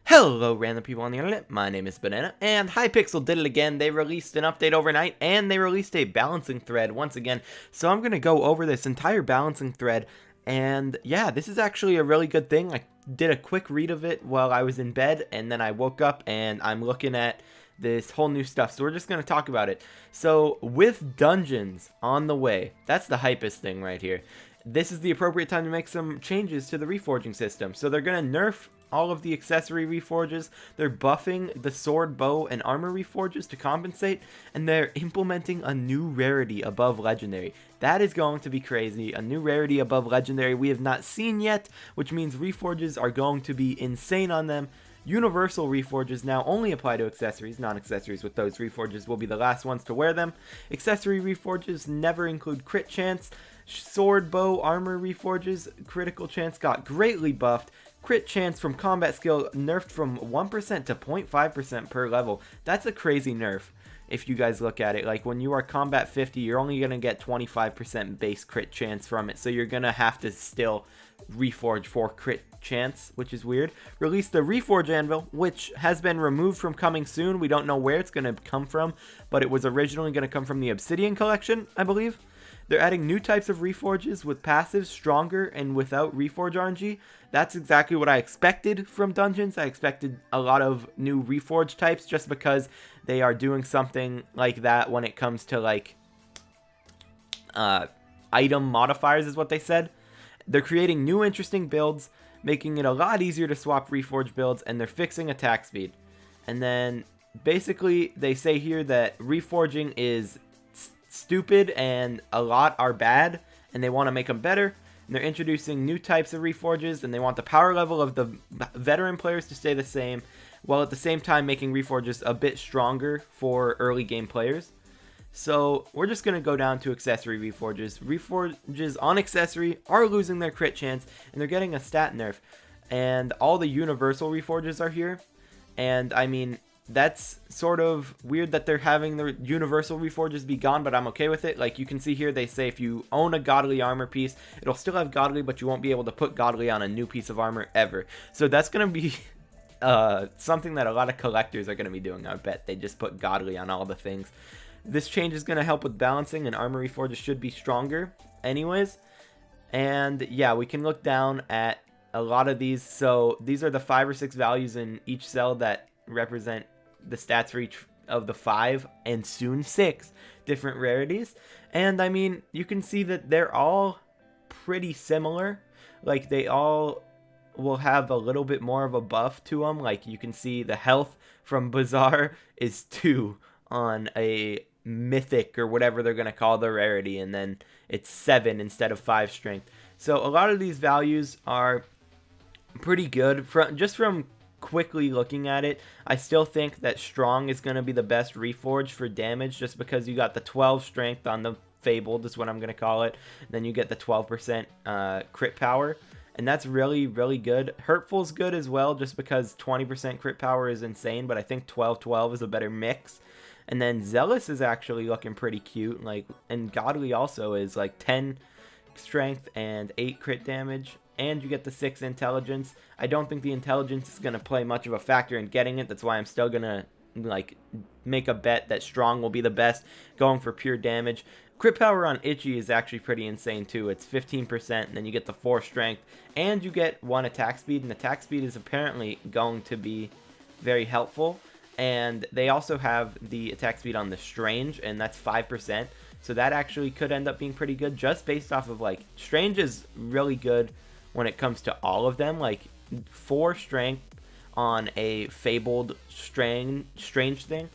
Hello random people on the internet, my name is Banana, and Hypixel did it again. They released an update overnight, and they released a balancing thread once again. So I'm going to go over this entire balancing thread, and yeah, this is actually a really good thing. I did a quick read of it while I was in bed, and then I woke up, and I'm looking at this whole new stuff, so we're just going to talk about it. So, with dungeons on the way, that's the hypest thing right here. This is the appropriate time to make some changes to the reforging system. So they're going to nerf all of the accessory reforges, they're buffing the sword, bow, and armor reforges to compensate, and they're implementing a new rarity above legendary. That is going to be crazy. A new rarity above legendary we have not seen yet, which means reforges are going to be insane on them. Universal reforges now only apply to accessories. Non-accessories with those reforges will be the last ones to wear them. Accessory reforges never include crit chance. Sword, bow, armor reforges, critical chance got greatly buffed. Crit chance from combat skill nerfed from 1% to 0.5% per level. That's a crazy nerf if you guys look at it. Like when you are combat 50, you're only going to get 25% base crit chance from it. So you're going to have to still reforge for crit chance, which is weird. Release the Reforge Anvil, which has been removed from coming soon. We don't know where it's going to come from, but it was originally going to come from the Obsidian collection, I believe. They're adding new types of reforges with passives, stronger, and without reforge RNG. That's exactly what I expected from Dungeons. I expected a lot of new reforge types just because they are doing something like that when it comes to like item modifiers is what they said. They're creating new interesting builds, making it a lot easier to swap reforge builds, and they're fixing attack speed. And then basically they say here that reforging is stupid and a lot are bad, and they want to make them better. And they're introducing new types of reforges, and they want the power level of the veteran players to stay the same, while at the same time making reforges a bit stronger for early game players. So we're just going to go down to accessory reforges. Reforges on accessory are losing their crit chance, and they're getting a stat nerf. And all the universal reforges are here. And I mean, that's sort of weird that they're having the universal reforges be gone, but I'm okay with it. Like you can see here, they say if you own a godly armor piece, it'll still have godly, but you won't be able to put godly on a new piece of armor ever. So that's going to be something that a lot of collectors are going to be doing. I bet they just put godly on all the things. This change is going to help with balancing, and Armory Forge should be stronger anyways. And yeah, we can look down at a lot of these. So these are the 5 or 6 values in each cell that represent the stats for each of the 5 and soon 6 different rarities. And I mean, you can see that they're all pretty similar. Like they all will have a little bit more of a buff to them. Like you can see the health from Bazaar is 2 on a mythic or whatever they're going to call the rarity, and then it's 7 instead of 5 strength. So a lot of these values are pretty good. Just from quickly looking at it, I still think that strong is going to be the best reforge for damage, just because you got the 12 strength on the fabled is what I'm going to call it. Then you get the 12% crit power, and that's really good. Hurtful's good as well, just because 20% crit power is insane, but I think 12-12 is a better mix. And then Zealous is actually looking pretty cute, like, and Godly also is like 10 strength and 8 crit damage, and you get the 6 intelligence. I don't think the intelligence is going to play much of a factor in getting it. That's why I'm still going to like make a bet that strong will be the best, going for pure damage. Crit power on Itchy is actually pretty insane too. It's 15%, and then you get the 4 strength, and you get 1 attack speed, and attack speed is apparently going to be very helpful. And they also have the attack speed on the Strange, and that's 5%. So that actually could end up being pretty good, just based off of, like, Strange is really good when it comes to all of them. Like, 4 strength on a fabled strange thing,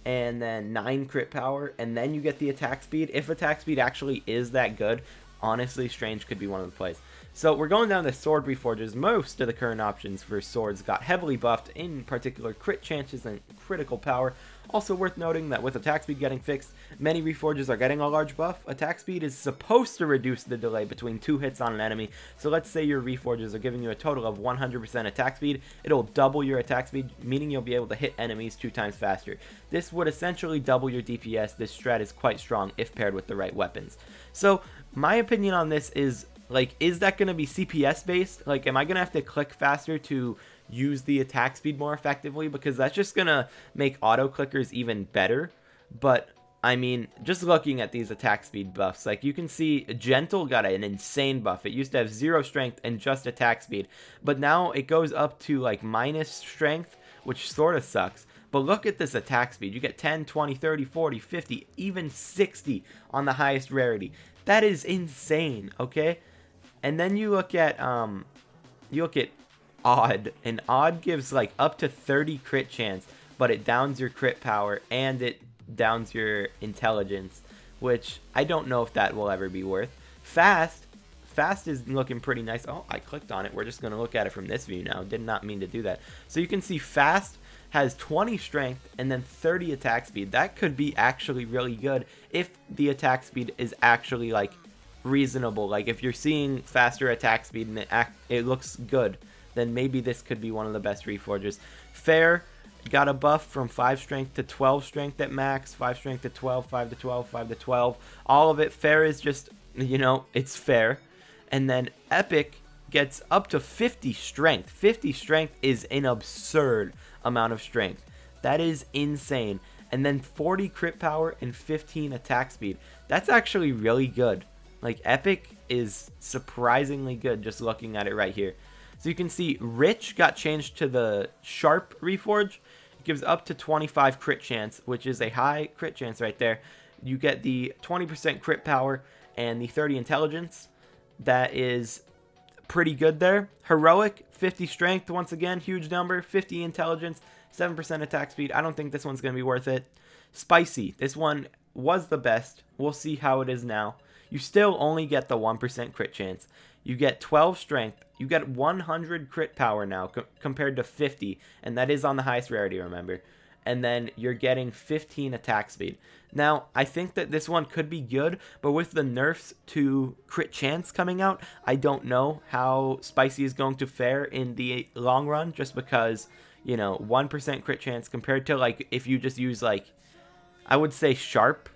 and then 9 crit power, and then you get the attack speed. If attack speed actually is that good, honestly, Strange could be one of the plays. So we're going down to sword reforges. Most of the current options for swords got heavily buffed, in particular crit chances and critical power. Also worth noting that with attack speed getting fixed, many reforges are getting a large buff. Attack speed is supposed to reduce the delay between 2 hits on an enemy. So let's say your reforges are giving you a total of 100% attack speed. It'll double your attack speed, meaning you'll be able to hit enemies 2 times faster. This would essentially double your DPS. This strat is quite strong if paired with the right weapons. So my opinion on this is, like, is that going to be CPS based? Like, am I going to have to click faster to use the attack speed more effectively, because that's just gonna make auto clickers even better. But I mean, just looking at these attack speed buffs, like you can see Gentle got an insane buff. It used to have 0 strength and just attack speed, but now it goes up to like minus strength, which sort of sucks. But look at this attack speed. You get 10, 20, 30, 40, 50, even 60 on the highest rarity. That is insane, okay? And then you look at Odd, and Odd gives like up to 30 crit chance, but it downs your crit power and it downs your intelligence, which I don't know if that will ever be worth. Fast is looking pretty nice. Oh, I clicked on it. We're just going to look at it from this view now. Did not mean to do that. So you can see Fast has 20 strength and then 30 attack speed. That could be actually really good if the attack speed is actually like reasonable. Like if you're seeing faster attack speed and it looks good, then maybe this could be one of the best Reforges. Fair got a buff from 5 strength to 12 strength at max, 5 strength to 12, 5 to 12, 5 to 12. All of it. Fair is just, you know, it's fair. And then Epic gets up to 50 strength. 50 strength is an absurd amount of strength. That is insane. And then 40 crit power and 15 attack speed. That's actually really good. Like, Epic is surprisingly good just looking at it right here. So you can see Rich got changed to the Sharp Reforge. It gives up to 25 crit chance, which is a high crit chance right there. You get the 20% crit power and the 30 intelligence. That is pretty good there. Heroic, 50 strength, once again, huge number. 50 intelligence, 7% attack speed. I don't think this one's going to be worth it. Spicy, this one was the best. We'll see how it is now. You still only get the 1% crit chance. You get 12 strength. You get 100 crit power now compared to 50. And that is on the highest rarity, remember. And then you're getting 15 attack speed. Now, I think that this one could be good, but with the nerfs to crit chance coming out, I don't know how Spicy is going to fare in the long run, just because, you know, 1% crit chance compared to, like, if you just use, like, I would say Sharp.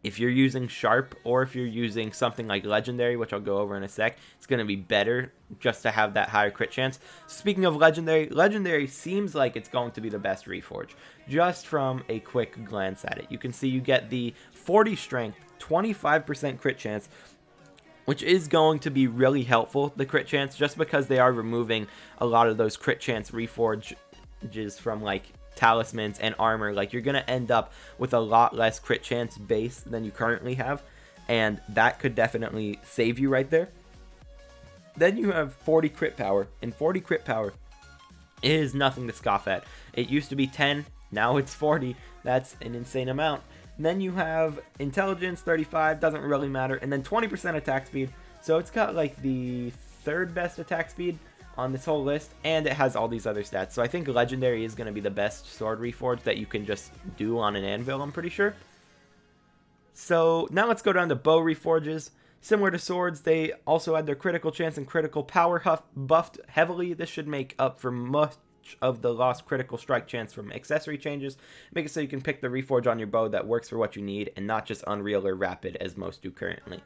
If you're using Sharp, or if you're using something like Legendary, which I'll go over in a sec, it's going to be better just to have that higher crit chance. Speaking of Legendary, Legendary seems like it's going to be the best Reforge, just from a quick glance at it. You can see you get the 40 strength, 25% crit chance, which is going to be really helpful, the crit chance, just because they are removing a lot of those crit chance Reforges from, like, talismans and armor. Like, you're gonna end up with a lot less crit chance base than you currently have, and that could definitely save you right there. Then you have 40 crit power, and 40 crit power is nothing to scoff at. It used to be 10, now it's 40. That's an insane amount. And then you have intelligence, 35, doesn't really matter, and then 20% attack speed. So it's got like the third best attack speed on this whole list, and it has all these other stats. So I think Legendary is going to be the best sword reforge that you can just do on an anvil, I'm pretty sure. So now let's go down to bow reforges. Similar to swords, they also had their critical chance and critical power buffed heavily. This should make up for much of the lost critical strike chance from accessory changes. Make it so you can pick the reforge on your bow that works for what you need, and not just Unreal or Rapid as most do currently.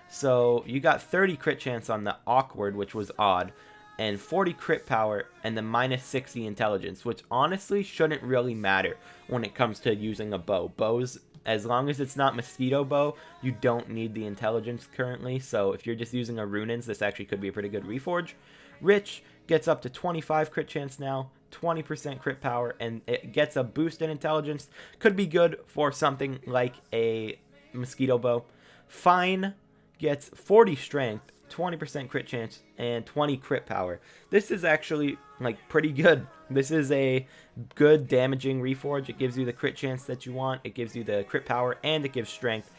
So you got 30 crit chance on the Awkward, which was odd, and 40 crit power, and then minus 60 intelligence, which honestly shouldn't really matter when it comes to using a bow. Bows, as long as it's not mosquito bow, you don't need the intelligence currently, so if you're just using a Runins, this actually could be a pretty good reforge. Rich gets up to 25 crit chance now, 20% crit power, and it gets a boost in intelligence. Could be good for something like a mosquito bow. Fine gets 40 strength, 20% crit chance, and 20 crit power. This is actually, like, pretty good. This is a good damaging reforge. It gives you the crit chance that you want, it gives you the crit power, and it gives strength.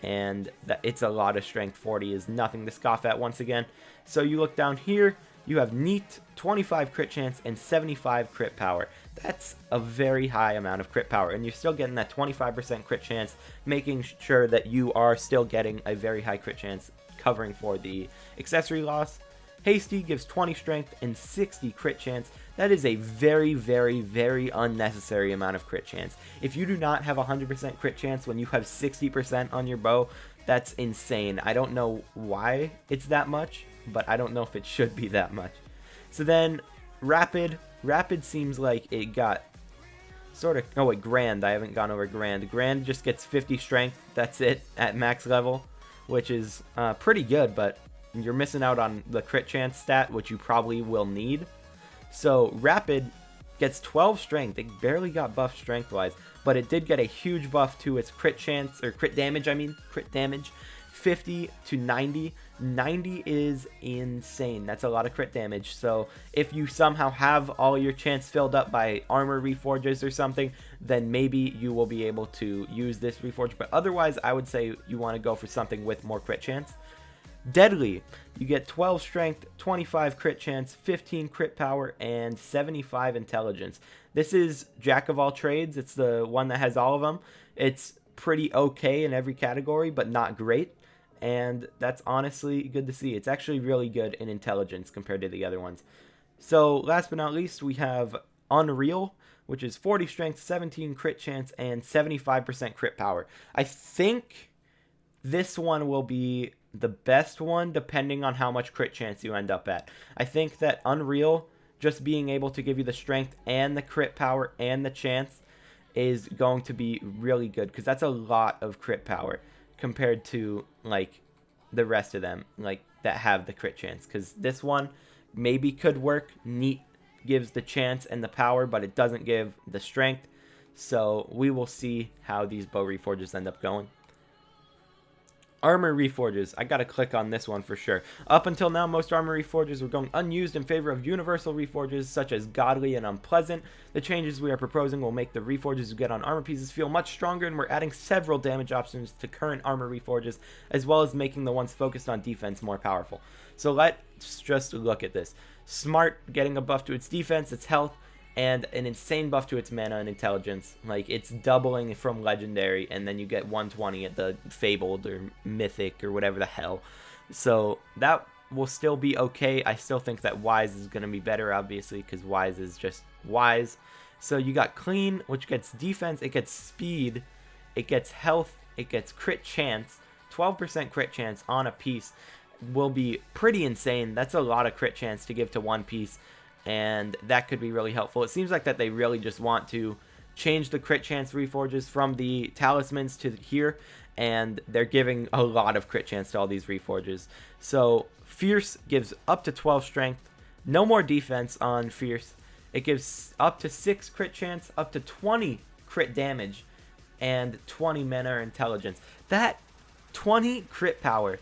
And it's a lot of strength. 40 is nothing to scoff at once again. So you look down here, you have Neat, 25 crit chance, and 75 crit power. That's a very high amount of crit power, and you're still getting that 25% crit chance, making sure that you are still getting a very high crit chance, covering for the accessory loss. Hasty gives 20 strength and 60 crit chance. That is a very, very, very unnecessary amount of crit chance. If you do not have 100% crit chance when you have 60% on your bow, that's insane. I don't know why it's that much, but I don't know if it should be that much. So then Rapid seems like it got sort of... Oh, wait, Grand. I haven't gone over Grand. Grand just gets 50 strength. That's it at max level, which is pretty good, but you're missing out on the crit chance stat, which you probably will need. So Rapid gets 12 strength. It barely got buffed strength-wise, but it did get a huge buff to its crit chance, or crit damage, I mean. Crit damage. 50 to 90. 90 is insane. That's a lot of crit damage. So if you somehow have all your chance filled up by armor reforges or something, then maybe you will be able to use this reforge. But otherwise, I would say you want to go for something with more crit chance. Deadly, you get 12 strength, 25 crit chance, 15 crit power, and 75 intelligence. This is Jack of all trades. It's the one that has all of them. It's pretty okay in every category, but not great. And that's honestly good to see. It's actually really good in intelligence compared to the other ones. So last but not least, we have Unreal, which is 40 strength, 17 crit chance, and 75% crit power. I think this one will be the best one depending on how much crit chance you end up at. I think that Unreal, just being able to give you the strength and the crit power and the chance, is going to be really good, because that's a lot of crit power compared to like the rest of them, like that have the crit chance. Because this one maybe could work. Neat gives the chance and the power, but it doesn't give the strength. So we will see how these bow reforges end up going. Armor reforges. I gotta click on this one for sure. Up until now, most armor reforges were going unused in favor of universal reforges such as godly and unpleasant. The changes we are proposing will make the reforges you get on armor pieces feel much stronger, and we're adding several damage options to current armor reforges, as well as making the ones focused on defense more powerful. So let's just look at this. Smart, getting a buff to its defense, its health, and an insane buff to its mana and intelligence. Like, it's doubling from legendary, and then you get 120 at the fabled or mythic or whatever the hell. So that will still be okay. I still think that wise is going to be better, obviously, because wise is just wise. So you got clean, which gets defense, it gets speed, it gets health, it gets crit chance. 12% crit chance on a piece will be pretty insane. That's a lot of crit chance to give to one piece, and that could be really helpful. It seems like that they really just want to change the crit chance reforges from the talismans to here, and they're giving a lot of crit chance to all these reforges. So Fierce gives up to 12 strength, no more defense on Fierce. It gives up to 6 crit chance, up to 20 crit damage, and 20 mana or intelligence. That 20 crit power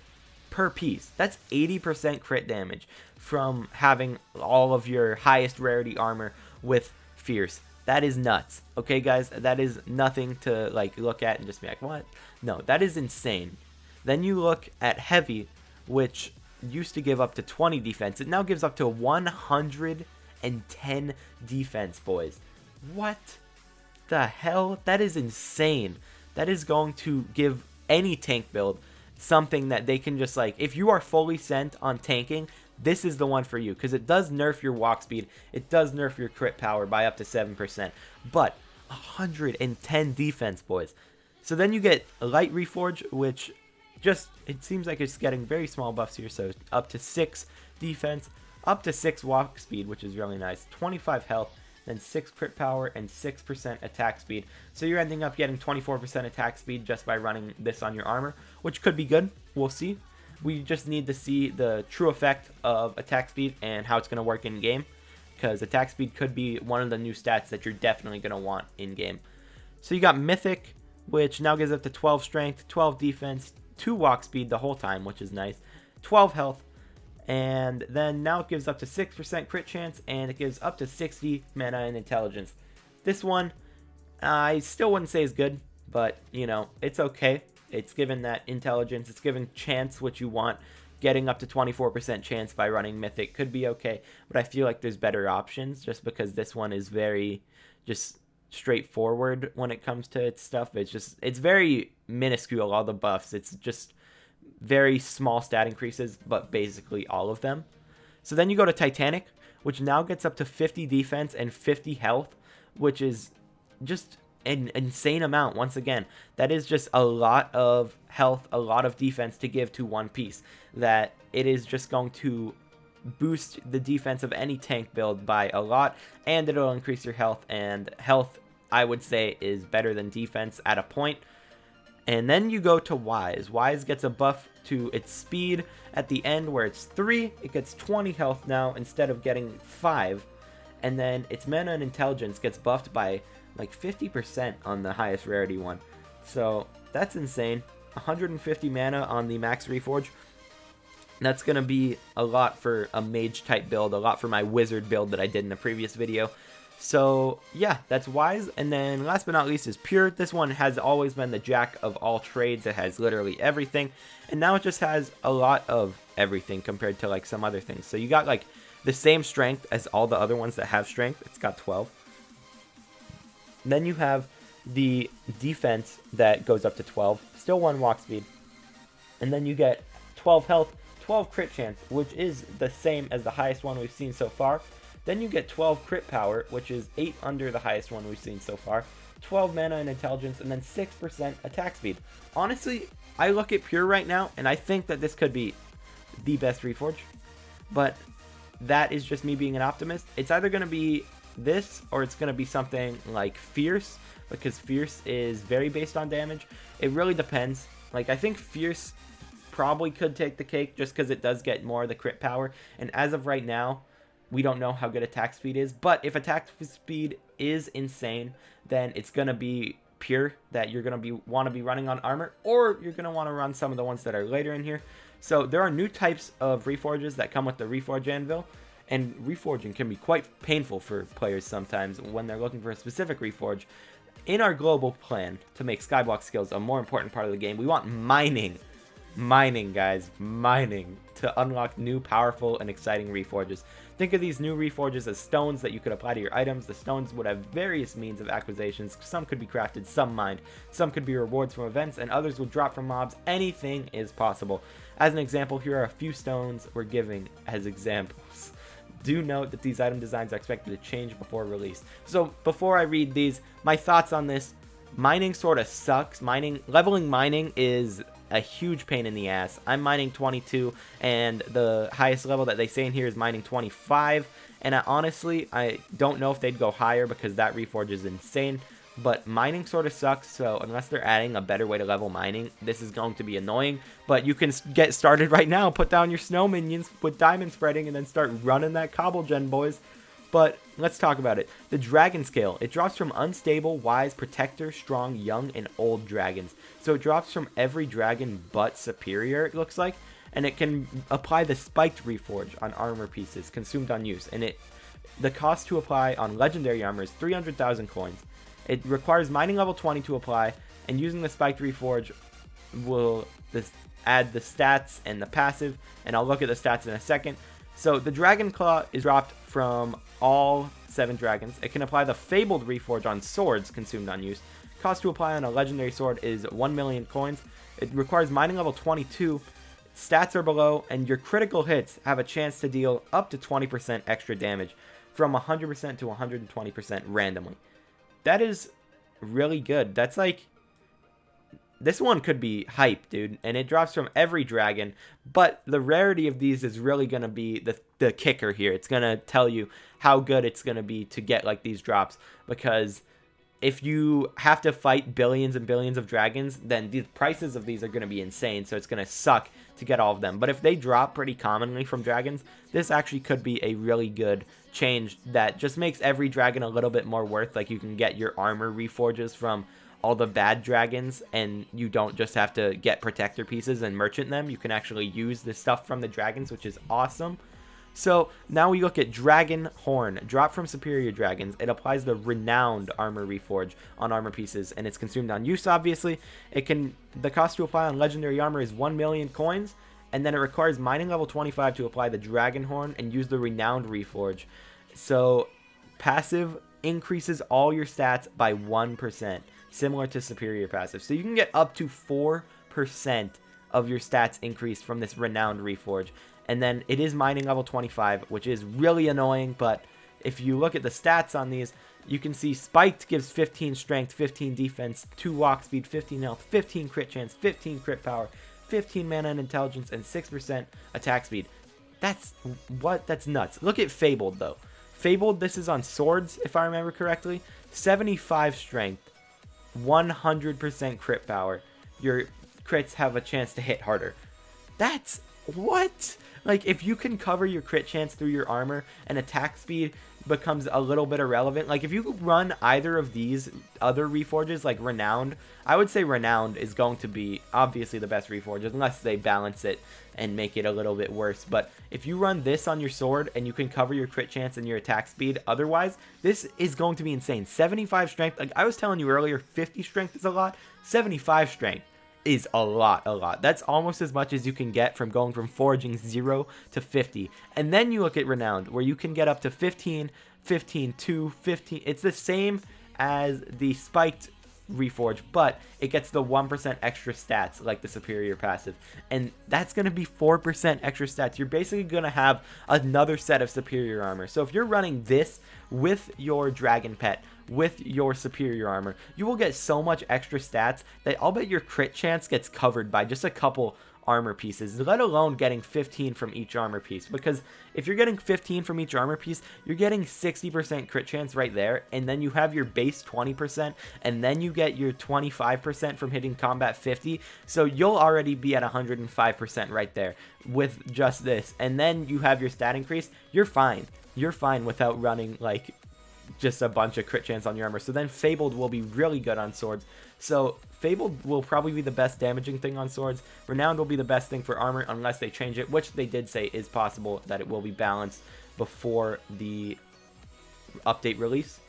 per piece, that's 80% crit damage from having all of your highest rarity armor with Fierce. That is nuts. Okay, guys, that is nothing to like look at and just be like, what? No, that is insane. Then you look at Heavy, which used to give up to 20 defense. It now gives up to 110 defense, boys. What the hell? That is insane. That is going to give any tank build something that they can just like, if you are fully sent on tanking, this is the one for you, because it does nerf your walk speed, it does nerf your crit power by up to 7%, but 110 defense, boys. So then you get a Light Reforge, which just, it seems like it's getting very small buffs here, so up to 6 defense, up to 6 walk speed, which is really nice, 25 health, then 6 crit power, and 6% attack speed. So you're ending up getting 24% attack speed just by running this on your armor, which could be good. We'll see. We just need to see the true effect of attack speed and how it's going to work in-game, because attack speed could be one of the new stats that you're definitely going to want in-game. So you got Mythic, which now gives up to 12 strength, 12 defense, 2 walk speed the whole time, which is nice, 12 health, and then now it gives up to 6% crit chance, and it gives up to 60 mana and intelligence. This one, I still wouldn't say is good, but, you know, it's okay. It's given that intelligence, it's given chance, which you want. Getting up to 24% chance by running Mythic could be okay, but I feel like there's better options, just because this one is very just straightforward when it comes to its stuff. It's very minuscule, all the buffs. It's just very small stat increases, but basically all of them. So then you go to Titanic, which now gets up to 50 defense and 50 health, which is just an insane amount. Once again, that is just a lot of health, a lot of defense to give to one piece, that it is just going to boost the defense of any tank build by a lot, and it'll increase your health, and health, I would say, is better than defense at a point. And then you go to Wise. Wise gets a buff to its speed at the end where it's 3. It gets 20 health now instead of getting 5. And then its mana and intelligence gets buffed by like 50% on the highest rarity one. So that's insane. 150 mana on the max Reforge. That's going to be a lot for a mage type build, a lot for my wizard build that I did in a previous video. So yeah, that's Wise. And then last but not least is Pure. This one has always been the jack of all trades. It has literally everything. And now it just has a lot of everything compared to like some other things. So you got like the same strength as all the other ones that have strength. It's got 12. Then you have the defense that goes up to 12. Still 1 walk speed. And then you get 12 health, 12 crit chance, which is the same as the highest one we've seen so far. Then you get 12 crit power, which is 8 under the highest one we've seen so far. 12 mana and intelligence, and then 6% attack speed. Honestly, I look at Pure right now, and I think that this could be the best Reforge. But that is just me being an optimist. It's either going to be this, or it's going to be something like Fierce, because Fierce is very based on damage. It really depends. Like, I think Fierce probably could take the cake, just because it does get more of the crit power. And as of right now, we don't know how good attack speed is, but if attack speed is insane, then it's going to be Pure that you're going to want to be running on armor, or you're going to want to run some of the ones that are later in here. So there are new types of Reforges that come with the Reforge Anvil, and reforging can be quite painful for players sometimes when they're looking for a specific Reforge. In our global plan to make Skyblock skills a more important part of the game, we want mining. Mining, guys. Mining to unlock new, powerful, and exciting Reforges. Think of these new Reforges as stones that you could apply to your items. The stones would have various means of acquisitions. Some could be crafted, some mined. Some could be rewards from events, and others would drop from mobs. Anything is possible. As an example, here are a few stones we're giving as examples. Do note that these item designs are expected to change before release. So before I read these, my thoughts on this: mining sort of sucks. Leveling mining is a huge pain in the ass. I'm mining 22, and the highest level that they say in here is mining 25. And honestly, I don't know if they'd go higher because that Reforge is insane. But mining sort of sucks, so unless they're adding a better way to level mining, this is going to be annoying. But you can get started right now. Put down your snow minions with diamond spreading and then start running that cobble gen, boys. But let's talk about it. The dragon scale. It drops from unstable, wise, protector, strong, young, and old dragons. So it drops from every dragon but superior, it looks like. And it can apply the spiked Reforge on armor pieces consumed on use. And the cost to apply on legendary armor is 300,000 coins. It requires mining level 20 to apply. And using the spiked Reforge will add the stats and the passive. And I'll look at the stats in a second. So the Dragon Claw is dropped from all 7 dragons. It can apply the Fabled Reforge on swords consumed on use. Cost to apply on a legendary sword is 1 million coins. It requires mining level 22. Stats are below, and your critical hits have a chance to deal up to 20% extra damage from 100% to 120% randomly. That is really good. That's like, this one could be hype, dude, and it drops from every dragon, but the rarity of these is really going to be the kicker here. It's going to tell you how good it's going to be to get like these drops, because if you have to fight billions and billions of dragons, then the prices of these are going to be insane, so it's going to suck to get all of them. But if they drop pretty commonly from dragons, this actually could be a really good change that just makes every dragon a little bit more worth. Like, you can get your armor reforges from all the bad dragons, and you don't just have to get protector pieces and merchant them. You can actually use the stuff from the dragons, which is awesome. So now we look at Dragon Horn. Drop from superior dragons. It applies the renowned armor reforge on armor pieces, and it's consumed on use, obviously. The cost to apply on legendary armor is 1 million coins, and then it requires mining level 25 to apply the Dragon Horn and use the renowned reforge. So passive increases all your stats by 1%, similar to superior passive. So you can get up to 4% of your stats increased from this renowned reforge. And then it is mining level 25, which is really annoying, but if you look at the stats on these, you can see Spiked gives 15 strength, 15 defense, 2 walk speed, 15 health, 15 crit chance, 15 crit power, 15 mana and intelligence, and 6% attack speed. That's nuts. Look at Fabled, though. Fabled, this is on swords, if I remember correctly. 75 strength, 100% crit power. Your crits have a chance to hit harder. That's what? Like, if you can cover your crit chance through your armor and attack speed becomes a little bit irrelevant. Like, if you run either of these other Reforges, like Renowned, I would say Renowned is going to be obviously the best Reforge, unless they balance it and make it a little bit worse. But if you run this on your sword and you can cover your crit chance and your attack speed otherwise, this is going to be insane. 75 strength, like I was telling you earlier, 50 strength is a lot. 75 strength is a lot. That's almost as much as you can get from going from foraging 0 to 50. And then you look at Renowned, where you can get up to 15, 15, 2, 15. It's the same as the spiked Reforge, but it gets the 1% extra stats like the superior passive, and that's going to be 4% extra stats. You're basically going to have another set of superior armor. So if you're running this with your dragon pet, with your superior armor, you will get so much extra stats that I'll bet your crit chance gets covered by just a couple armor pieces, let alone getting 15 from each armor piece. Because if you're getting 15 from each armor piece, you're getting 60% crit chance right there, and then you have your base 20%, and then you get your 25% from hitting combat 50, so you'll already be at 105% right there with just this. And then you have your stat increase. You're fine without running like just a bunch of crit chance on your armor. So then Fabled will be really good on swords. So Fabled will probably be the best damaging thing on swords. Renowned will be the best thing for armor unless they change it, which they did say is possible, that it will be balanced before the update release.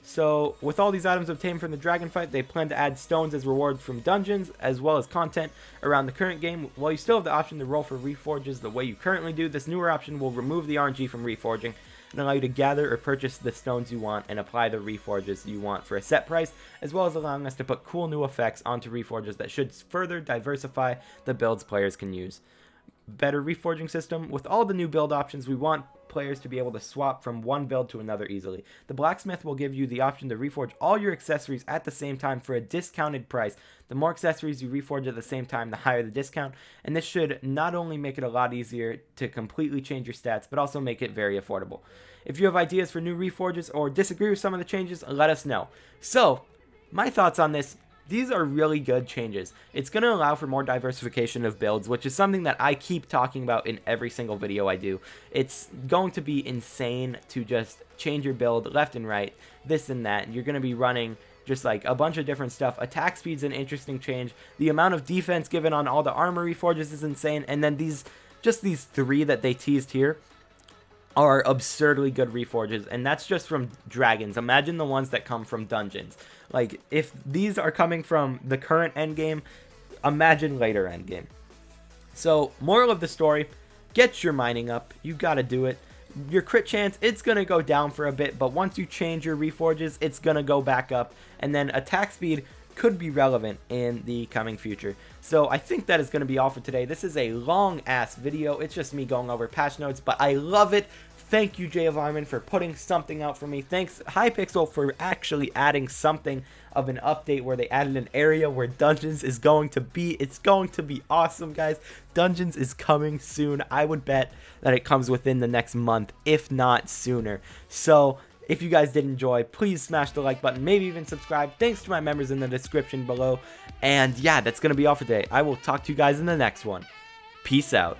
So with all these items obtained from the dragon fight, they plan to add stones as rewards from dungeons, as well as content around the current game. While you still have the option to roll for reforges the way you currently do, this newer option will remove the RNG from reforging and allow you to gather or purchase the stones you want and apply the reforges you want for a set price, as well as allowing us to put cool new effects onto reforges that should further diversify the builds players can use. Better reforging system. With all the new build options, we want players to be able to swap from one build to another easily. The blacksmith will give you the option to reforge all your accessories at the same time for a discounted price. The more accessories you reforge at the same time, the higher the discount, and this should not only make it a lot easier to completely change your stats, but also make it very affordable. If you have ideas for new reforges or disagree with some of the changes, let us know. So, my thoughts on this: these are really good changes. It's going to allow for more diversification of builds, which is something that I keep talking about in every single video I do. It's going to be insane to just change your build left and right, this and that. You're going to be running just like a bunch of different stuff. Attack speed's an interesting change. The amount of defense given on all the Armory Forges is insane. And then these three that they teased here are absurdly good reforges, and that's just from dragons. Imagine the ones that come from dungeons. Like, if these are coming from the current endgame, imagine later endgame. So, moral of the story, get your mining up. You gotta do it. Your crit chance, it's gonna go down for a bit, but once you change your reforges, it's gonna go back up. And then attack speed could be relevant in the coming future. So I think that is going to be all for today. This is a long ass video. It's just me going over patch notes, but I love it. Thank you, Jayavarmen, for putting something out for me. Thanks, Hypixel, for actually adding something of an update where they added an area where Dungeons is going to be. It's going to be awesome, guys. Dungeons is coming soon. I would bet that it comes within the next month, if not sooner. So if you guys did enjoy, please smash the like button, maybe even subscribe. Thanks to my members in the description below. And yeah, that's going to be all for today. I will talk to you guys in the next one. Peace out.